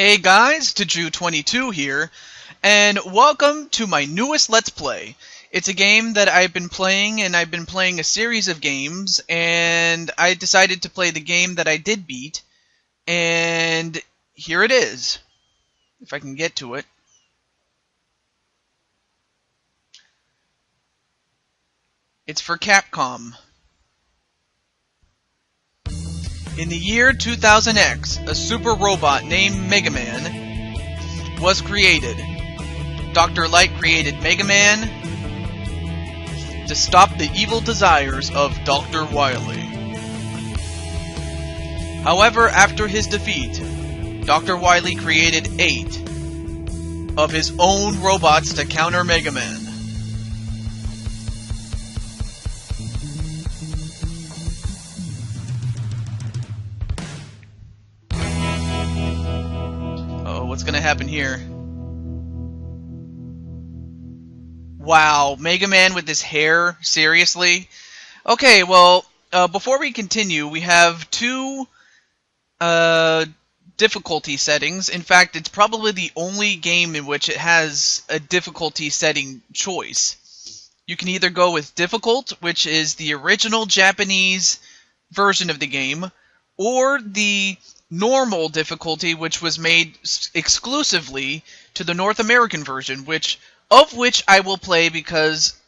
Hey guys, Taju22 here, and welcome to my newest Let's Play. It's a game that I've been playing, and I've been playing a series of games, and I decided to play the game that I did beat, and here it is, if I can get to it. It's for Capcom. In the year 2000X, a super robot named Mega Man was created. Dr. Light created Mega Man to stop the evil desires of Dr. Wily. However, after his defeat, Dr. Wily created 8 of his own robots to counter Mega Man. What's gonna happen here? Wow, Mega Man with his hair? Seriously? Okay, well, before we continue, we have two difficulty settings. In fact, it's probably the only game in which it has a difficulty setting choice. You can either go with difficult, which is the original Japanese version of the game, or the normal difficulty, which was made exclusively to the North American version, which I will play because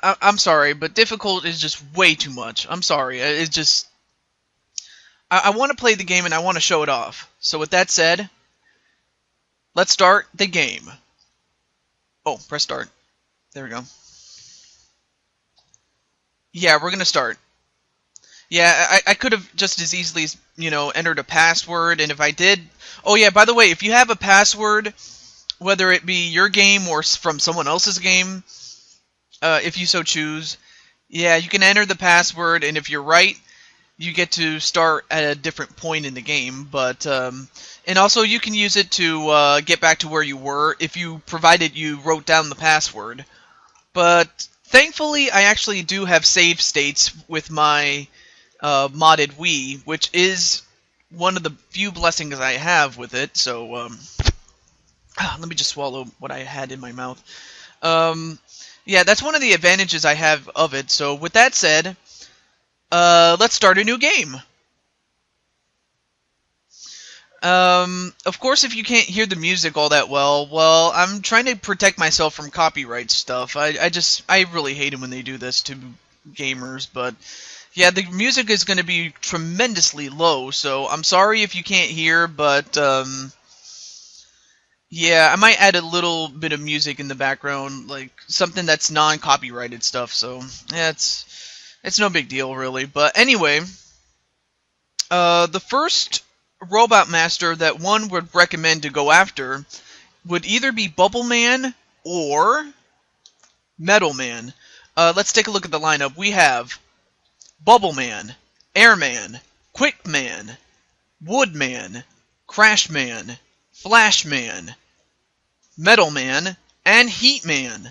I'm sorry, but difficult is just way too much. I'm sorry. It's just I want to play the game and I want to show it off. So with that said, let's start the game. Oh, press start. There we go. Yeah, we're gonna start. Yeah, I could have just as easily, entered a password, and if I did... Oh yeah, by the way, if you have a password, whether it be your game or from someone else's game, if you so choose, yeah, you can enter the password, and if you're right, you get to start at a different point in the game, but... and also, you can use it to get back to where you were, provided you wrote down the password. But, thankfully, I actually do have save states with my... modded Wii, which is one of the few blessings I have with it, so, let me just swallow what I had in my mouth. Yeah, that's one of the advantages I have of it, so with that said, let's start a new game. Of course, if you can't hear the music all that well, I'm trying to protect myself from copyright stuff. I really hate it when they do this to gamers, but... yeah, the music is going to be tremendously low, so I'm sorry if you can't hear, but, yeah, I might add a little bit of music in the background, like, something that's non-copyrighted stuff, so, yeah, it's no big deal, really. But anyway, the first Robot Master that one would recommend to go after would either be Bubble Man or Metal Man. Let's take a look at the lineup. We have Bubble Man, Airman, Quick Man, Wood Man, Crash Man, Flash Man, Metal Man, and Heat Man.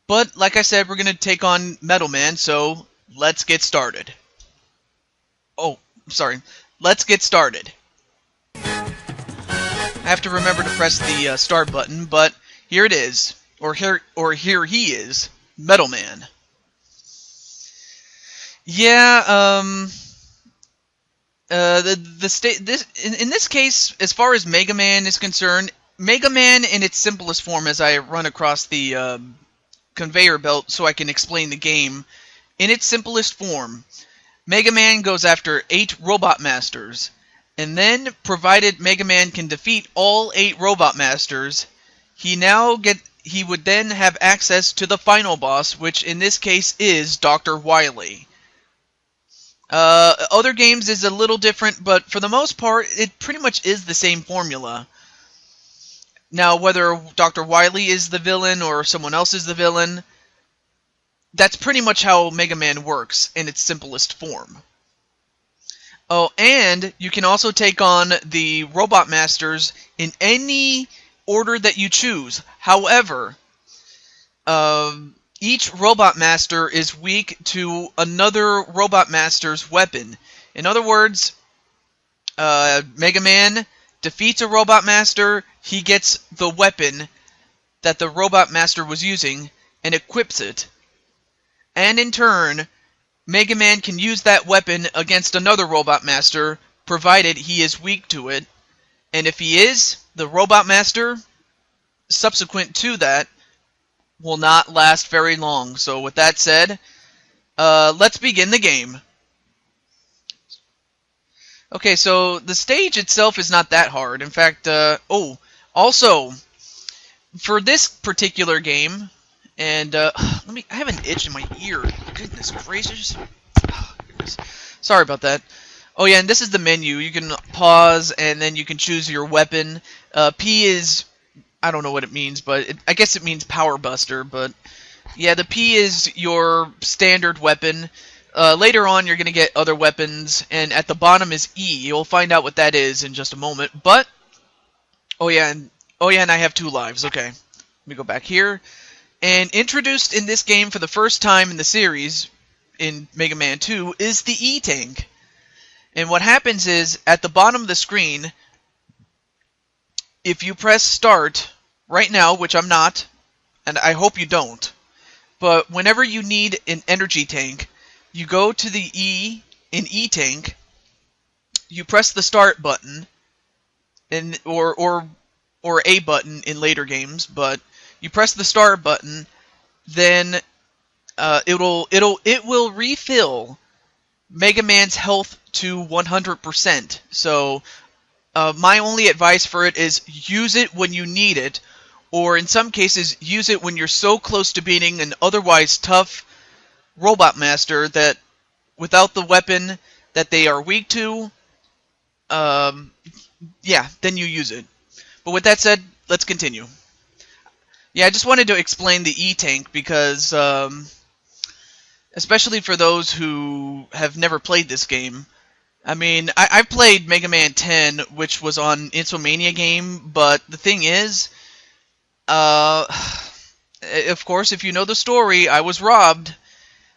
But, like I said, we're going to take on Metal Man, so let's get started. Oh, sorry. Let's get started. I have to remember to press the start button, but here it is. Or here he is, Metal Man. Yeah, in this case, as far as Mega Man is concerned, Mega Man in its simplest form, as I run across the conveyor belt so I can explain the game, in its simplest form, Mega Man goes after 8 Robot Masters, and then, provided Mega Man can defeat all 8 Robot Masters, he would then have access to the final boss, which in this case is Dr. Wily. Other games is a little different, but for the most part, it pretty much is the same formula. Now, whether Dr. Wily is the villain or someone else is the villain, that's pretty much how Mega Man works in its simplest form. Oh, and you can also take on the Robot Masters in any order that you choose. However, each Robot Master is weak to another Robot Master's weapon. In other words, Mega Man defeats a Robot Master, he gets the weapon that the Robot Master was using and equips it. And in turn, Mega Man can use that weapon against another Robot Master, provided he is weak to it. And if he is, the Robot Master, subsequent to that, will not last very long. So with that said, let's begin the game. Okay, so the stage itself is not that hard. In fact, also, for this particular game, and I have an itch in my ear. Goodness gracious. Oh, goodness. Sorry about that. Oh yeah, and this is the menu. You can pause, and then you can choose your weapon. P is, I don't know what it means, but I guess it means Power Buster, but yeah, the P is your standard weapon. Later on, you're going to get other weapons, and at the bottom is E. You'll find out what that is in just a moment, but, oh yeah, and I have 2 lives. Okay, let me go back here. And introduced in this game for the first time in the series, in Mega Man 2, is the E-Tank. And what happens is, at the bottom of the screen, if you press start, right now, which I'm not, and I hope you don't, but whenever you need an energy tank, you go to the E in E-Tank, you press the start button, and or A button in later games, but you press the start button, then it will refill Mega Man's health to 100%. So my only advice for it is use it when you need it, or in some cases use it when you're so close to beating an otherwise tough Robot Master that without the weapon that they are weak to, yeah, then you use it. But with that said, let's continue. Yeah, I just wanted to explain the E-Tank because, especially for those who have never played this game. I mean, I've played Mega Man 10, which was on Insomania game, but the thing is, of course, if you know the story, I was robbed.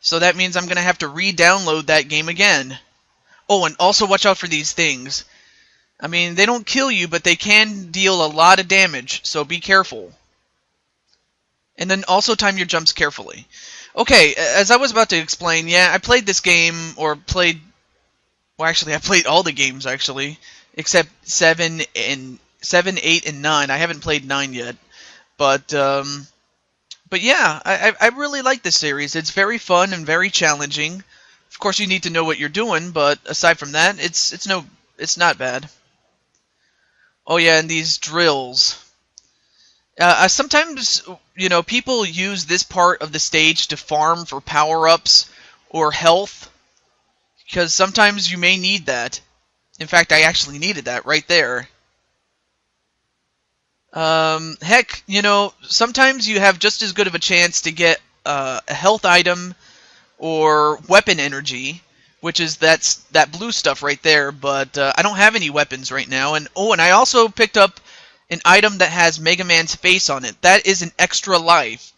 So that means I'm going to have to re-download that game again. Oh, and also watch out for these things. I mean, they don't kill you, but they can deal a lot of damage, so be careful. And then also time your jumps carefully. Okay, as I was about to explain, yeah, I played this game, well, actually, I played all the games, actually, except 7, 8, and 9. I haven't played 9 yet, but yeah, I really like this series. It's very fun and very challenging. Of course, you need to know what you're doing, but aside from that, it's not bad. Oh yeah, and these drills. Sometimes, people use this part of the stage to farm for power-ups or health, because sometimes you may need that. In fact, I actually needed that right there. Heck, sometimes you have just as good of a chance to get a health item or weapon energy, which is that blue stuff right there, but I don't have any weapons right now. And I also picked up an item that has Mega Man's face on it. That is an extra life.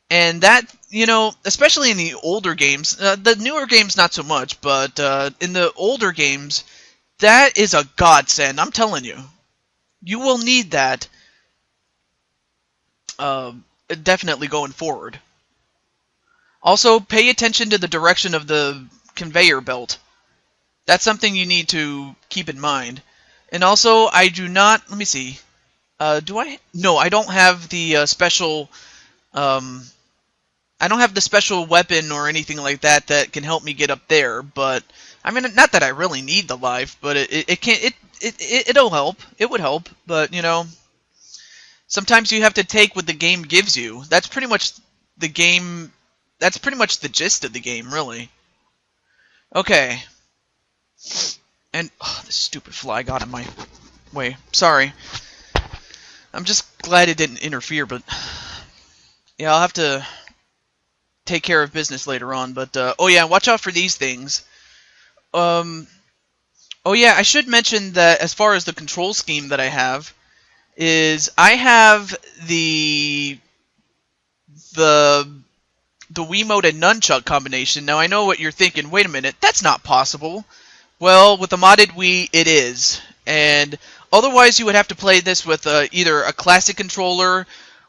And that, especially in the older games, the newer games not so much, but in the older games, that is a godsend, I'm telling you. You will need that definitely going forward. Also, pay attention to the direction of the conveyor belt. That's something you need to keep in mind. And also, I do not... Let me see. Do I... No, I don't have the special... I don't have the special weapon or anything like that that can help me get up there, but... I mean, not that I really need the life, but it'll help. It would help, but, sometimes you have to take what the game gives you. That's pretty much the game... That's pretty much the gist of the game, really. Okay. And... Oh, this stupid fly got in my way. Sorry. I'm just glad it didn't interfere, but... Yeah, I'll have to take care of business later on, but... oh yeah, watch out for these things. Oh yeah, I should mention that as far as the control scheme that I have, is I have the Wiimote and Nunchuck combination. Now I know what you're thinking, wait a minute, that's not possible. Well, with the modded Wii, it is. And Otherwise, you would have to play this with either a classic controller,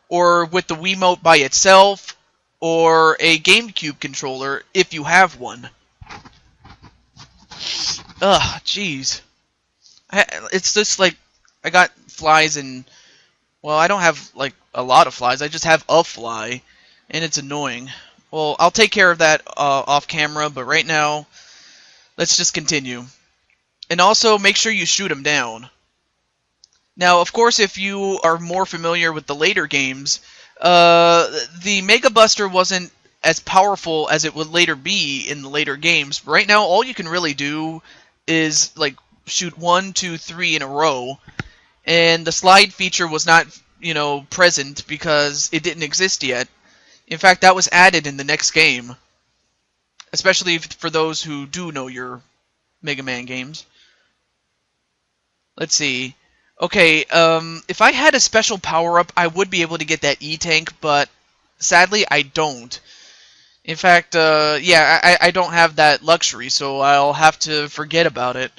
or with the Wiimote by itself, or a GameCube controller if you have one. Ugh, jeez. It's just like I got flies and, well, I don't have like a lot of flies. I just have a fly, and it's annoying. Well, I'll take care of that off camera, but right now, let's just continue. And also, make sure you shoot them down. Now, of course, if you are more familiar with the later games, the Mega Buster wasn't as powerful as it would later be in the later games. Right now, all you can really do is like shoot 1, 2, 3 in a row, and the slide feature was not, present because it didn't exist yet. In fact, that was added in the next game, especially for those who do know your Mega Man games. Let's see. Okay, if I had a special power-up, I would be able to get that E-Tank, but sadly, I don't. In fact, I don't have that luxury, so I'll have to forget about it.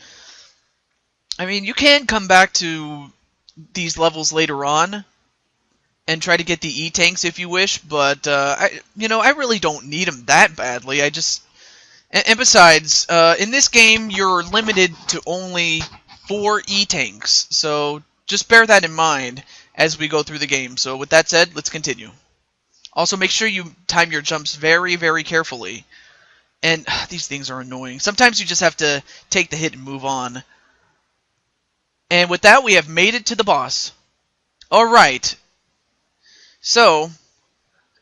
I mean, you can come back to these levels later on and try to get the E-Tanks if you wish, but, I really don't need them that badly. And besides, in this game, you're limited to only 4 E-Tanks, so just bear that in mind as we go through the game. So with that said, let's continue. Also, make sure you time your jumps very, very carefully. And these things are annoying. Sometimes you just have to take the hit and move on. And with that, we have made it to the boss. Alright. So,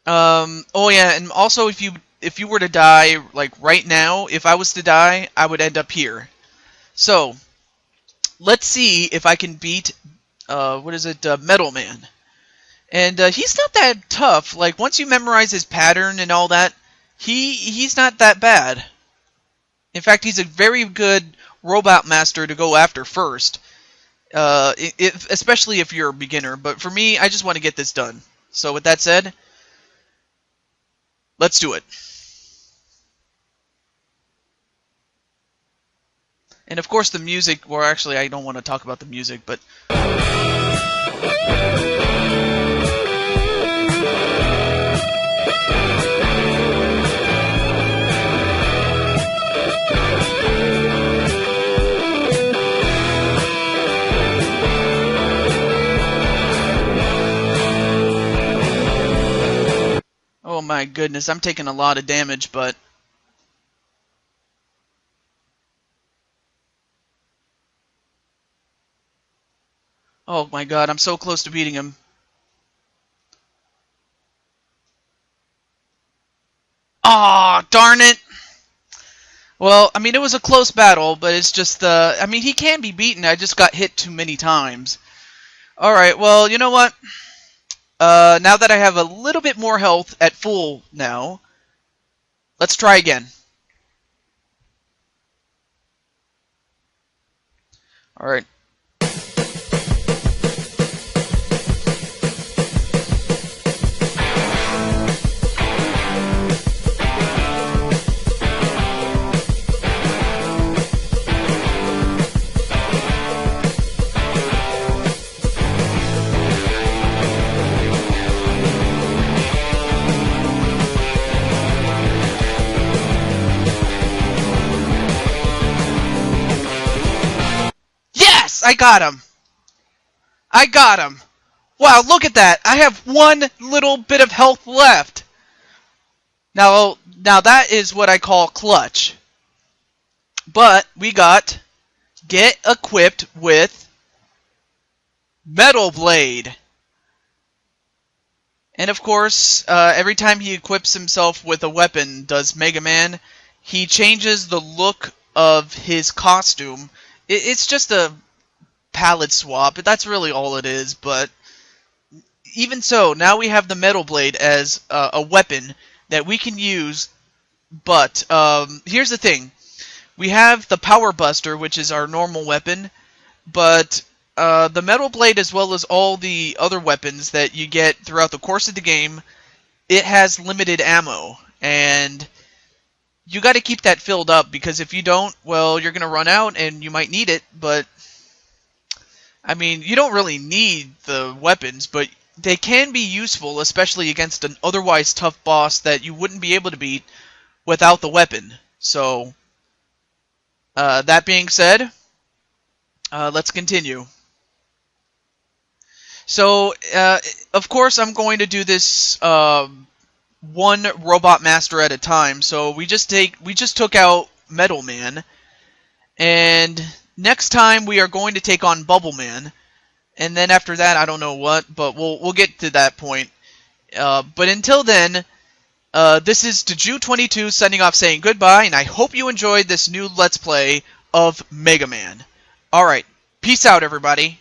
oh yeah, and also if you were to die, like right now, if I was to die, I would end up here. So, let's see if I can beat, Metal Man. And he's not that tough. Like, once you memorize his pattern and all that, he's not that bad. In fact, he's a very good robot master to go after first. Especially if you're a beginner. But for me, I just want to get this done. So with that said, let's do it. And of course the music, well actually I don't want to talk about the music, but... Oh my goodness, I'm taking a lot of damage, but... Oh my god, I'm so close to beating him. Aw, darn it! Well, I mean, it was a close battle, but it's just, I mean, he can be beaten, I just got hit too many times. Alright, well, you know what? Now that I have a little bit more health at full now, let's try again. Alright. I got him! I got him! Wow, look at that! I have one little bit of health left! Now that is what I call clutch. But we got get equipped with Metal Blade. And of course, every time he equips himself with a weapon, does Mega Man, he changes the look of his costume. It's just a palette swap, that's really all it is, but even so, now we have the Metal Blade as a weapon that we can use, but here's the thing. We have the Power Buster, which is our normal weapon, but the Metal Blade, as well as all the other weapons that you get throughout the course of the game, it has limited ammo, and you got to keep that filled up, because if you don't, well, you're going to run out, and you might need it, but I mean, you don't really need the weapons, but they can be useful, especially against an otherwise tough boss that you wouldn't be able to beat without the weapon. So, that being said, let's continue. So, of course, I'm going to do this one robot master at a time. So we just took out Metal Man, and next time we are going to take on Bubble Man, and then after that, I don't know what, but we'll get to that point. But until then, this is Deju22 signing off, saying goodbye, and I hope you enjoyed this new Let's Play of Mega Man. Alright, peace out, everybody.